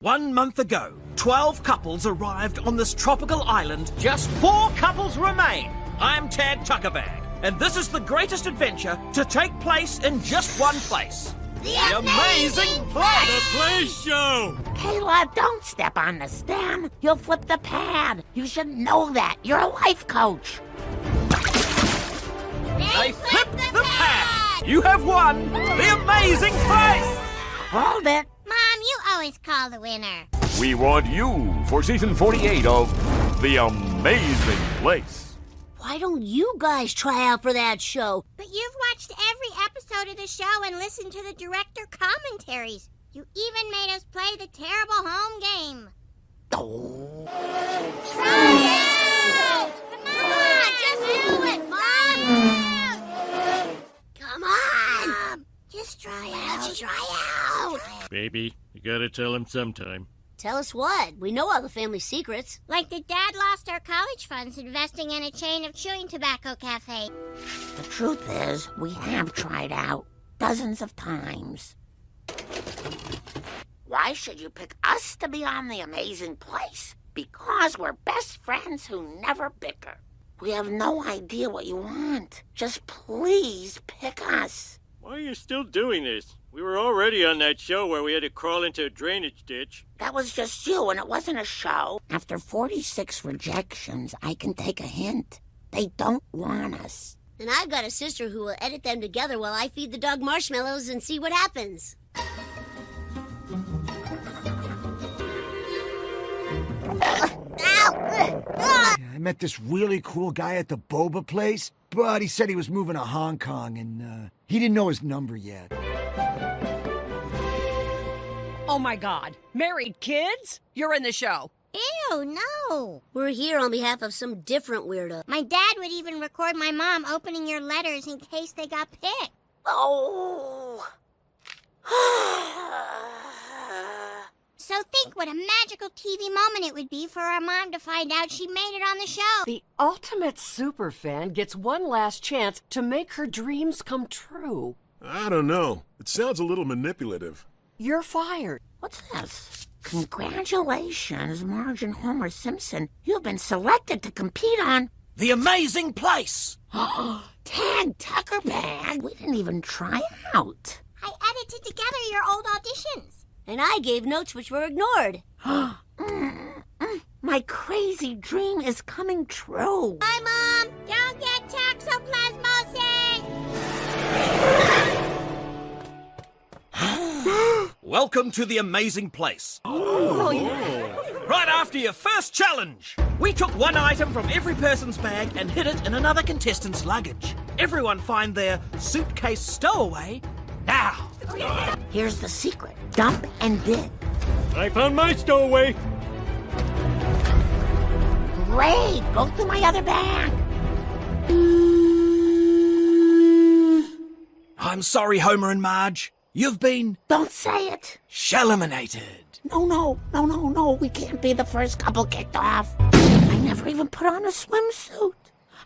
1 month ago, 12 couples arrived on this tropical island. Just 4 couples remain. I'm Tad Tuckerbag, and this is the greatest adventure to take place in just one place. The Amazing Place! The Play Show! Kayla, don't step on the stem. You'll flip the pad. You should know that. You're a life coach. They flipped the pad! You have won the Amazing Place! Hold it. Mom, you always call the winner. We want you for season 48 of The Amazing Place. Why don't you guys try out for that show? But you've watched every episode of the show and listened to the director commentaries. You even made us play the terrible home game. Oh. Try it! Come on, just do it, Mom! Come on! Just try Let's out. try out! Baby, you gotta tell him sometime. Tell us what? We know all the family secrets. Like the dad lost our college funds investing in a chain of chewing tobacco cafe. The truth is, we have tried out dozens of times. Why should you pick us to be on The Amazing Place? Because we're best friends who never bicker. We have no idea what you want. Just please pick us. Why are you still doing this? We were already on that show where we had to crawl into a drainage ditch. That was just you, and it wasn't a show. After 46 rejections, I can take a hint. They don't want us. And I've got a sister who will edit them together while I feed the dog marshmallows and see what happens. I met this really cool guy at the boba place, but he said he was moving to Hong Kong and he didn't know his number yet. Oh my God. Married kids? You're in the show. Ew, no. We're here on behalf of some different weirdo. My dad would even record my mom opening your letters in case they got picked. Oh. So think what a magical TV moment it would be for our mom to find out she made it on the show. The ultimate superfan gets one last chance to make her dreams come true. I don't know. It sounds a little manipulative. You're fired. What's this? Congratulations, Marge and Homer Simpson. You've been selected to compete on The Amazing Place! Tag Tuckerbag. We didn't even try out. I edited together your old auditions. And I gave notes which were ignored. My crazy dream is coming true. Bye, Mom. Don't get toxoplasmosis. Welcome to The Amazing Place. Right after your first challenge, we took one item from every person's bag and hid it in another contestant's luggage. Everyone find their suitcase stowaway now. Here's the secret. Dump and dig. I found my stowaway. Great. Go through my other bag. I'm sorry, Homer and Marge. You've been Don't say it. shell-eliminated. No. We can't be the first couple kicked off. I never even put on a swimsuit.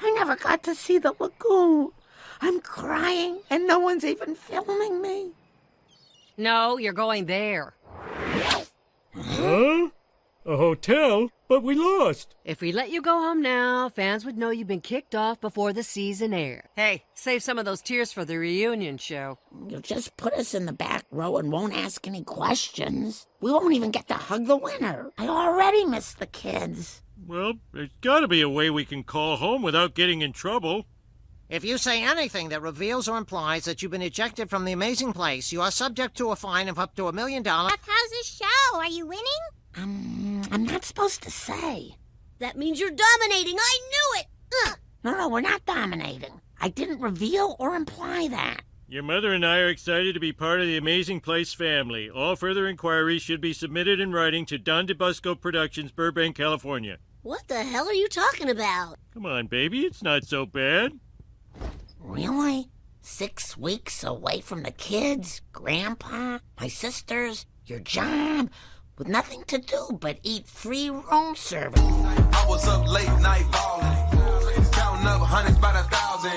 I never got to see the lagoon. I'm crying, and no one's even filming me. No, you're going there. Huh? A hotel? But we lost. If we let you go home now, fans would know you've been kicked off before the season aired. Hey, save some of those tears for the reunion show. You just put us in the back row and won't ask any questions. We won't even get to hug the winner. I already miss the kids. Well, there's gotta be a way we can call home without getting in trouble. If you say anything that reveals or implies that you've been ejected from The Amazing Place, you are subject to a fine of up to $1 million. How's the show? Are you winning? I'm not supposed to say. That means you're dominating. I knew it. Ugh. No, we're not dominating. I didn't reveal or imply that. Your mother and I are excited to be part of the Amazing Place family. All further inquiries should be submitted in writing to Don DeBusco Productions, Burbank, California. What the hell are you talking about? Come on, baby, it's not so bad. Really? 6 weeks away from the kids, Grandpa, my sisters, your job, with nothing to do but eat free room service. I was up late night ballin', counting up hundreds by the thousand.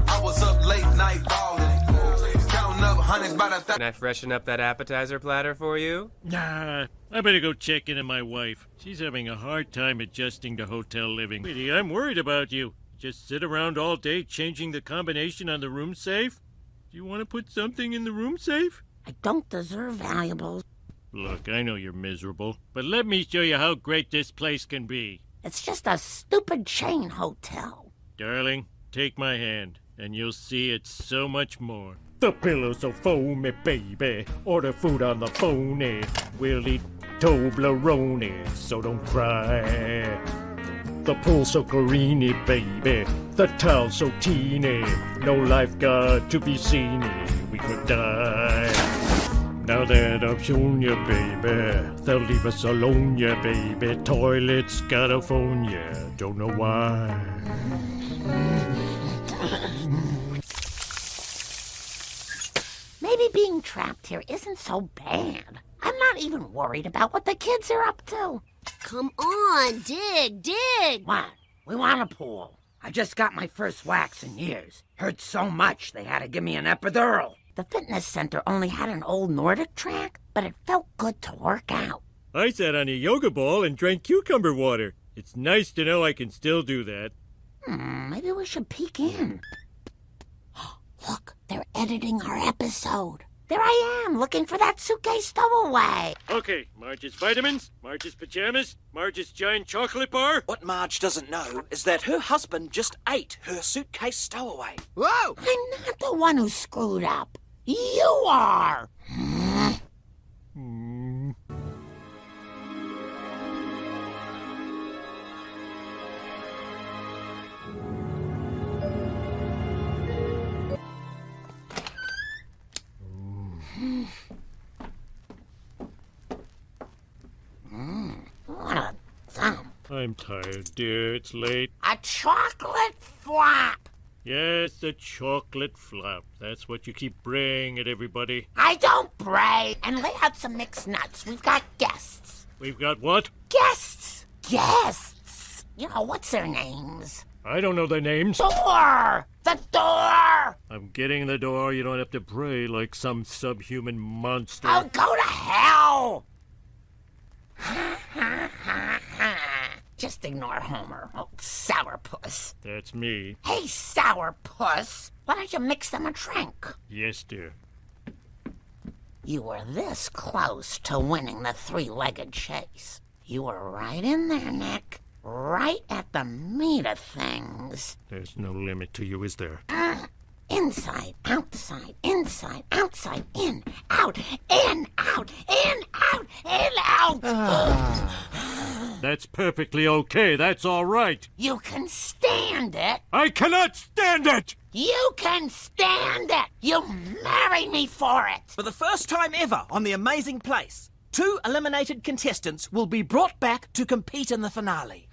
I was up late night ballin', counting up hundreds. Honey's by the Can I freshen up that appetizer platter for you? Nah, I better go check in on my wife. She's having a hard time adjusting to hotel living. Sweetie, I'm worried about you. Just sit around all day changing the combination on the room safe? Do you want to put something in the room safe? I don't deserve valuables. Look, I know you're miserable, but let me show you how great this place can be. It's just a stupid chain hotel. Darling, take my hand, and you'll see it's so much more. The pillows so foamy, baby. Order food on the phone. We'll eat Toblerone, so don't cry. The pool so greeny, baby. The towel so teeny. No lifeguard to be seen. We could die. Now that I've shown you, baby, they'll leave us alone, yeah, baby. Toilets gotta phone ya, don't know why. Maybe being trapped here isn't so bad. I'm not even worried about what the kids are up to. Come on, dig. What? We want a pool. I just got my first wax in years. Hurt so much they had to give me an epidural. The fitness center only had an old Nordic track, but it felt good to work out. I sat on a yoga ball and drank cucumber water. It's nice to know I can still do that. Maybe we should peek in. Look, they're editing our episode. There I am, looking for that suitcase stowaway. Okay, Marge's vitamins, Marge's pajamas, Marge's giant chocolate bar. What Marge doesn't know is that her husband just ate her suitcase stowaway. Whoa! I'm not the one who screwed up. You are! What a thump. I'm tired, dear. It's late. A chocolate flop! Yes, a chocolate flop. That's what you keep braying at everybody. I don't bray. And lay out some mixed nuts. We've got guests. We've got what? Guests! Guests! You know, what's their names? I don't know their names. Door! The door! I'm getting the door. You don't have to bray like some subhuman monster. Oh, go to hell! Just ignore Homer, old sourpuss. That's me. Hey, sourpuss! Why don't you mix them a drink? Yes, dear. You were this close to winning the three-legged chase. You were right in there, Nick. Right at the meat of things. There's no limit to you, is there? Inside, outside, inside, outside, in, out, in, out, in, out, in, out. That's perfectly okay. That's all right. You can stand it. I cannot stand it! You can stand it. You marry me for it. For the first time ever on The Amazing Place, 2 eliminated contestants will be brought back to compete in the finale.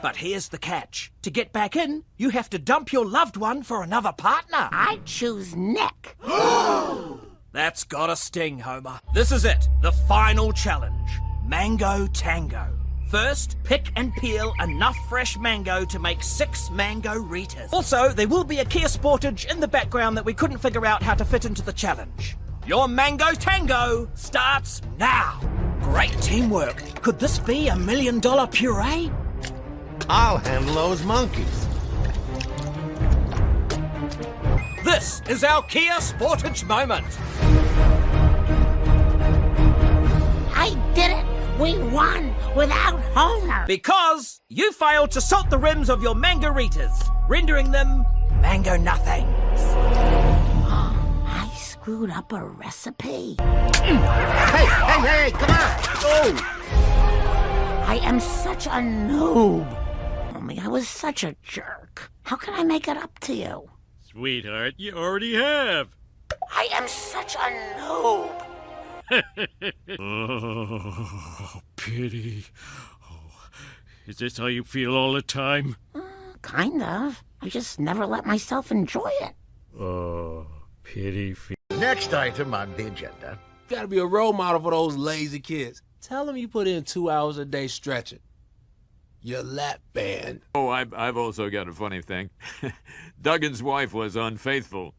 But here's the catch. To get back in, you have to dump your loved one for another partner. I choose Nick. That's gotta sting, Homer. This is it, the final challenge. Mango Tango. First, pick and peel enough fresh mango to make 6 mango Ritas. Also, there will be a Kia Sportage in the background that we couldn't figure out how to fit into the challenge. Your Mango Tango starts now. Great teamwork. Could this be $1 million puree? I'll handle those monkeys. This is our Kia Sportage moment. I did it. We won without Homer. Because you failed to salt the rims of your Mangaritas, rendering them mango nothings. I screwed up a recipe. Hey, come on. I am such a noob. Only I was such a jerk. How can I make it up to you? Sweetheart, you already have. I am such a noob. Oh, pity. Oh, is this how you feel all the time? Kind of. I just never let myself enjoy it. Oh, pity. Next item on the agenda. Gotta be a role model for those lazy kids. Tell them you put in 2 hours a day stretching. Your lap band. Oh, I've also got a funny thing. Duggan's wife was unfaithful.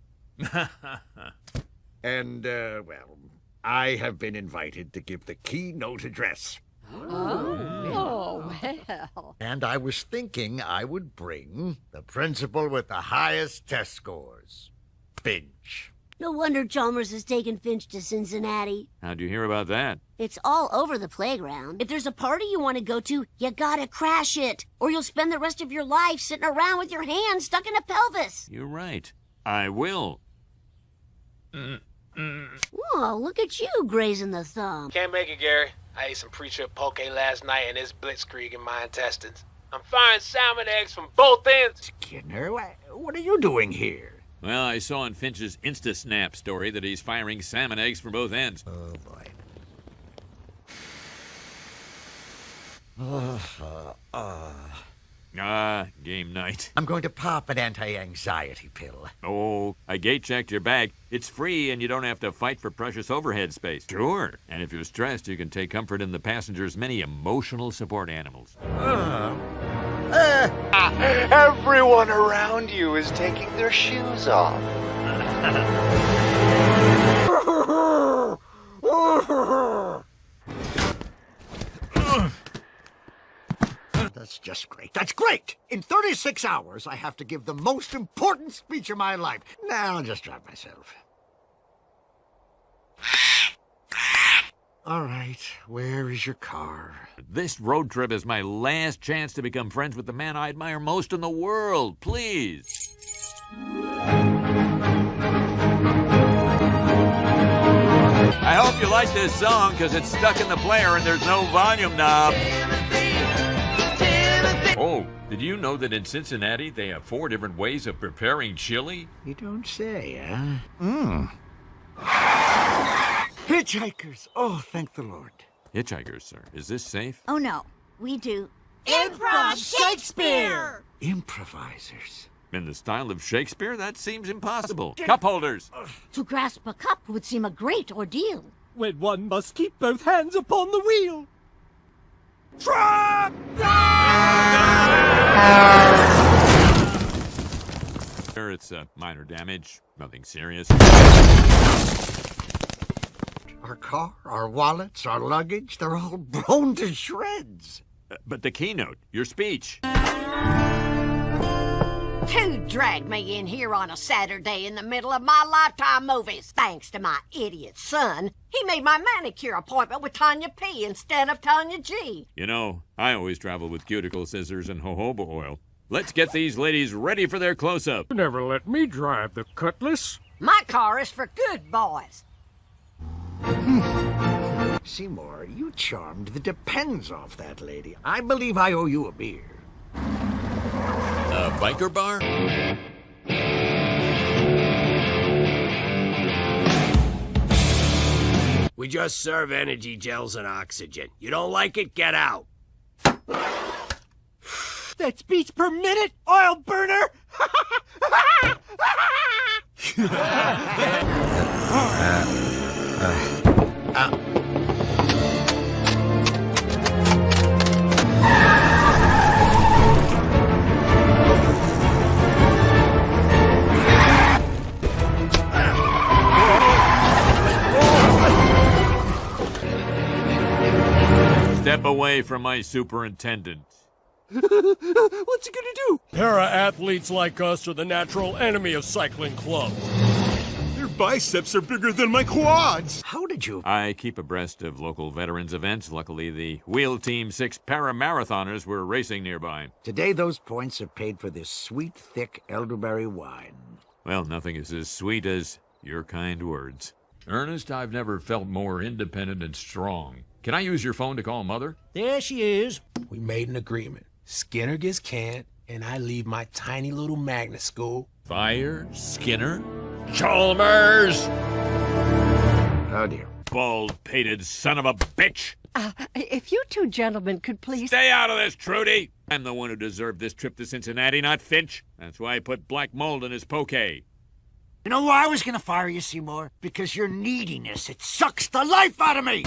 And, well, I have been invited to give the keynote address. Oh, well. And I was thinking I would bring the principal with the highest test scores, Finch. No wonder Chalmers has taken Finch to Cincinnati. How'd you hear about that? It's all over the playground. If there's a party you want to go to, you gotta crash it, or you'll spend the rest of your life sitting around with your hands stuck in a pelvis. You're right. I will. Oh, look at you grazing the thumb. Can't make it, Gary. I ate some pre-trip poke last night and it's blitzkrieg in my intestines. I'm firing salmon eggs from both ends. Skinner, what are you doing here? Well, I saw in Finch's Insta-Snap story that he's firing salmon eggs from both ends. Oh, boy. Game night. I'm going to pop an anti-anxiety pill. Oh, I gate-checked your bag. It's free and you don't have to fight for precious overhead space. Sure. And if you're stressed, you can take comfort in the passenger's many emotional support animals. Everyone around you is taking their shoes off. That's just great. That's great! In 36 hours, I have to give the most important speech of my life. Now I'll just drive myself. All right, where is your car? This road trip is my last chance to become friends with the man I admire most in the world. Please. I hope you like this song, because it's stuck in the player and there's no volume knob. Oh, did you know that in Cincinnati they have 4 different ways of preparing chili? You don't say, huh? Hitchhikers! Oh, thank the Lord. Hitchhikers, sir. Is this safe? Oh, no. We do Improv Shakespeare! Improvisers. In the style of Shakespeare? That seems impossible. Cup holders. To grasp a cup would seem a great ordeal. When one must keep both hands upon the wheel. Truck! Sure, it's minor damage. Nothing serious. Our car, our wallets, our luggage, they're all blown to shreds. But the keynote, your speech. Who dragged me in here on a Saturday in the middle of my Lifetime movies? Thanks to my idiot son. He made my manicure appointment with Tanya P. instead of Tanya G. You know, I always travel with cuticle scissors and jojoba oil. Let's get these ladies ready for their close-up. Never let me drive the Cutlass. My car is for good boys. Seymour, you charmed the depends off that lady. I believe I owe you a beer. A biker bar? We just serve energy gels and oxygen. You don't like it? Get out. That's beats per minute, oil burner! Step away from my superintendent. What's he gonna do? Para-athletes like us are the natural enemy of cycling clubs. Their biceps are bigger than my quads. How did you? I keep abreast of local veterans events. Luckily, the Wheel Team 6 para-marathoners were racing nearby. Today, those points have paid for this sweet, thick elderberry wine. Well, nothing is as sweet as your kind words. Ernest, I've never felt more independent and strong. Can I use your phone to call Mother? There she is. We made an agreement. Skinner gets canned, and I leave my tiny little magnet school. Fire? Skinner? Chalmers! Oh, dear. Bald-pated son of a bitch! If you two gentlemen could please... Stay out of this, Trudy! I'm the one who deserved this trip to Cincinnati, not Finch. That's why I put black mold in his poke. You know why I was gonna fire you, Seymour? Because your neediness, it sucks the life out of me!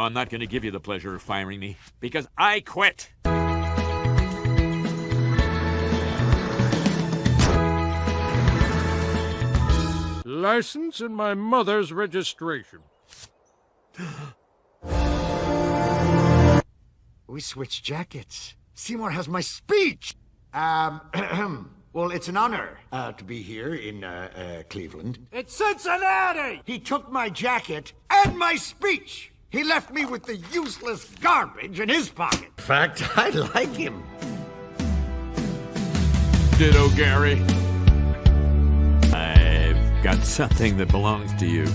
I'm not going to give you the pleasure of firing me, because I quit. License and my mother's registration. We switched jackets. Seymour has my speech. Well, it's an honor to be here in Cleveland. It's Cincinnati! He took my jacket and my speech. He left me with the useless garbage in his pocket. In fact, I like him. Ditto, Gary. I've got something that belongs to you.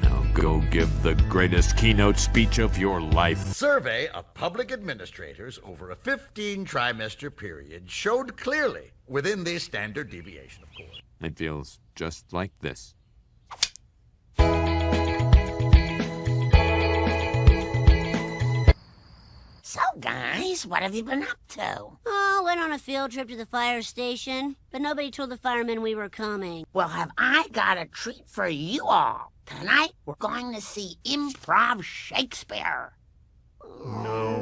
Now go give the greatest keynote speech of your life. Survey of public administrators over a 15-trimester period showed clearly within the standard deviation, of course. It feels just like this. So, guys, what have you been up to? Oh, went on a field trip to the fire station, but nobody told the firemen we were coming. Well, have I got a treat for you all. Tonight, we're going to see improv Shakespeare. No.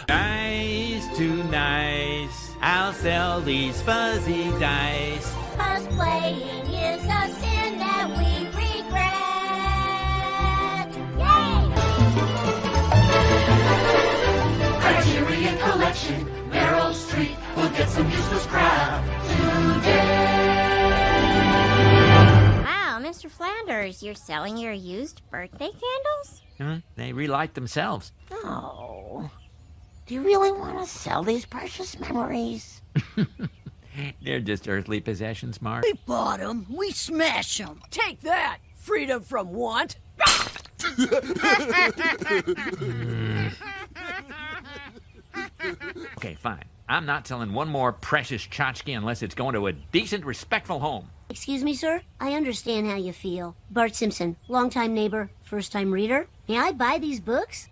Nice to nice, I'll sell these fuzzy dice. Cosplaying is a sin that we regret. Yay! Criterion Collection, Meryl Streep will get some useless crap today. Wow, Mr. Flanders, you're selling your used birthday candles? They relight themselves. Oh. Do you really want to sell these precious memories? They're just earthly possessions, Mark. We bought them. We smash them. Take that. Freedom from want. Okay, fine. I'm not selling one more precious tchotchke unless it's going to a decent, respectful home. Excuse me, sir? I understand how you feel. Bart Simpson, longtime neighbor, first-time reader. May I buy these books?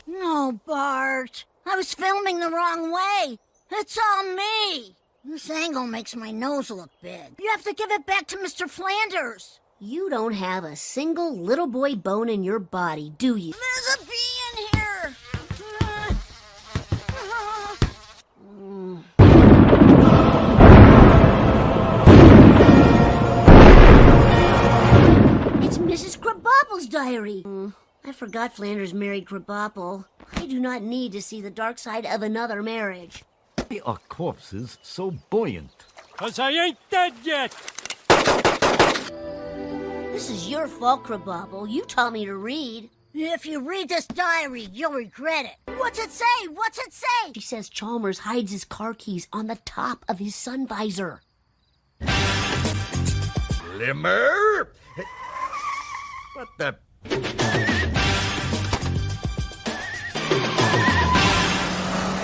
No, Bart. I was filming the wrong way. It's all me. This angle makes my nose look big. You have to give it back to Mr. Flanders. You don't have a single little boy bone in your body, do you? There's a bee in here. It's Mrs. Krabappel's diary. I forgot Flanders married Krabappel. I do not need to see the dark side of another marriage. Why are corpses so buoyant? 'Cause I ain't dead yet! This is your fault, Krabappel. You taught me to read. If you read this diary, you'll regret it. What's it say? What's it say? She says Chalmers hides his car keys on the top of his sun visor. Glimmer? What the...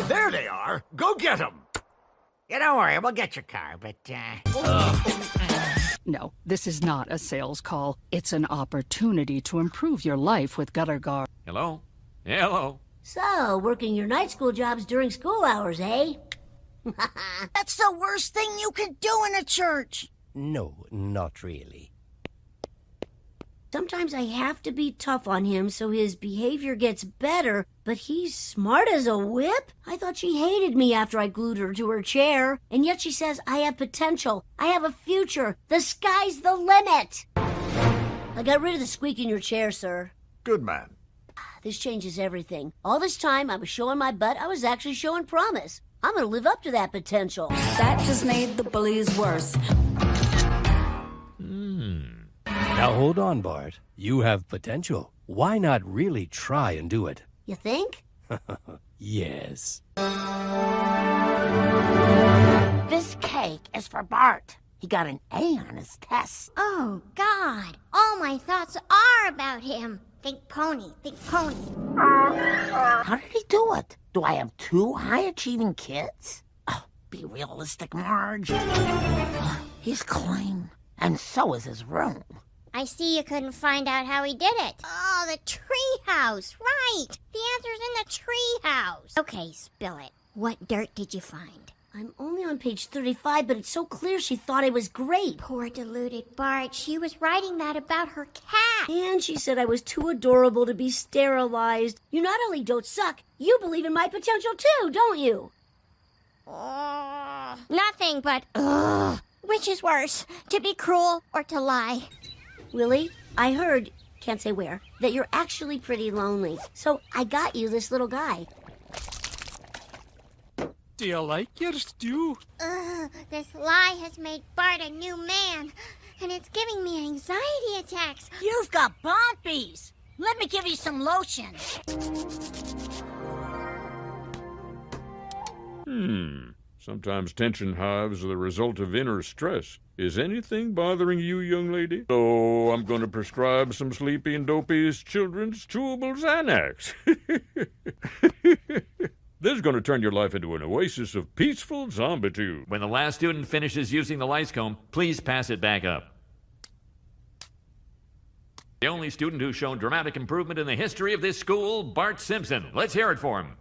There they are. Go get them. Yeah, don't worry. We'll get your car, but, No, this is not a sales call. It's an opportunity to improve your life with Gutter Guard. Hello? Hello? So, working your night school jobs during school hours, eh? That's the worst thing you can do in a church. No, not really. Sometimes I have to be tough on him so his behavior gets better, but he's smart as a whip. I thought she hated me after I glued her to her chair, and yet she says I have potential. I have a future. The sky's the limit. I got rid of the squeak in your chair, sir. Good man. This changes everything. All this time I was showing my butt, I was actually showing promise. I'm gonna live up to that potential. That just made the bullies worse. Now hold on, Bart. You have potential. Why not really try and do it? You think? Yes. This cake is for Bart. He got an A on his test. Oh, God. All my thoughts are about him. Think pony, think pony. How did he do it? Do I have two high-achieving kids? Oh, be realistic, Marge. He's clean, and so is his room. I see you couldn't find out how he did it. Oh, the treehouse, right. The answer's in the treehouse. Okay, spill it. What dirt did you find? I'm only on page 35, but it's so clear she thought I was great. Poor deluded Bart. She was writing that about her cat. And she said I was too adorable to be sterilized. You not only don't suck, you believe in my potential too, don't you? Nothing but, which is worse, to be cruel or to lie? Willie, I heard, can't say where, that you're actually pretty lonely. So I got you this little guy. Do you like your stew? This lie has made Bart a new man, and it's giving me anxiety attacks. You've got bumpies. Let me give you some lotion. Sometimes tension hives are the result of inner stress. Is anything bothering you, young lady? So I'm going to prescribe some Sleepy and Dopey's children's chewable Xanax. This is going to turn your life into an oasis of peaceful zombitude. When the last student finishes using the lice comb, please pass it back up. The only student who's shown dramatic improvement in the history of this school, Bart Simpson. Let's hear it for him.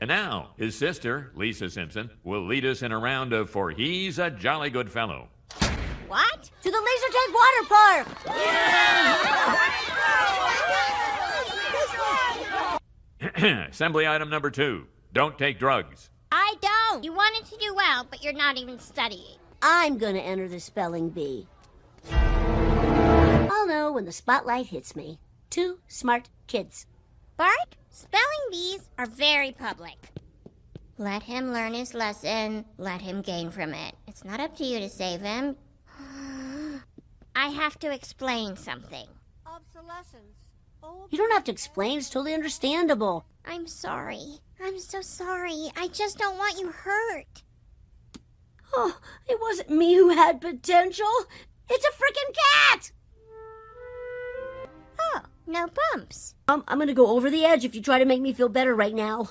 And now, his sister, Lisa Simpson, will lead us in a round of For He's a Jolly Good Fellow. What? To the laser tag water park! Assembly item number 2. Don't take drugs. I don't. You wanted to do well, but you're not even studying. I'm gonna enter the spelling bee. I'll know when the spotlight hits me. 2 smart kids. Bart, spelling bees are very public. Let him learn his lesson. Let him gain from it. It's not up to you to save him. I have to explain something. Obsolescence. You don't have to explain. It's totally understandable. I'm sorry. I'm so sorry. I just don't want you hurt. Oh, it wasn't me who had potential. It's a frickin' cat! Oh, no bumps. I'm gonna go over the edge if you try to make me feel better right now.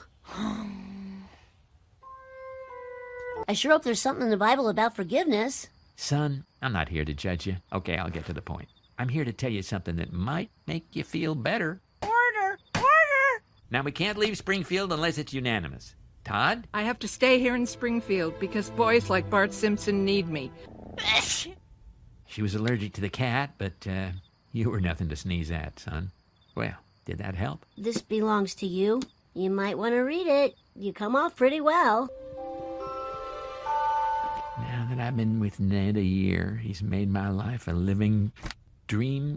I sure hope there's something in the Bible about forgiveness. Son, I'm not here to judge you. Okay, I'll get to the point. I'm here to tell you something that might make you feel better. Order! Now, we can't leave Springfield unless it's unanimous. Todd? I have to stay here in Springfield because boys like Bart Simpson need me. She was allergic to the cat, but you were nothing to sneeze at, son. Well, did that help? This belongs to you. You might want to read it. You come off pretty well. Now that I've been with Ned a year, he's made my life a living dream